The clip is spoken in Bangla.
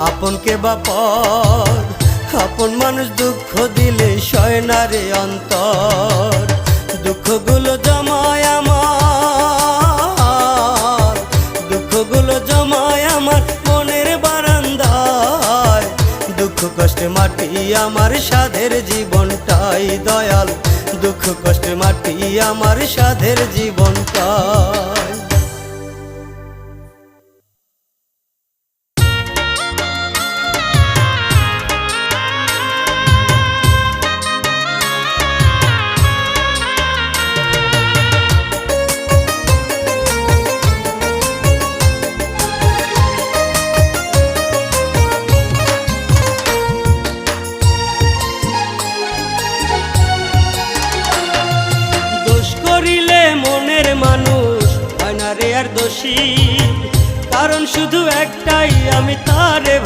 আপনকে বা পর, আপন মানুষ দুঃখ দিলে সয় না রে অন্তর। দুঃখগুলো জমায় আমার, দুঃখগুলো জমায় আমার মনের বারান্দায়। দুঃখ কষ্টে মাটি আমার সাধের জীবনটাই দয়াল, দুঃখ কষ্টে মাটি আমার সাধের জীবনটাই। মনের মানুষ হয় না রে আর দোষী, কারণ শুধু একটাই আমি তারে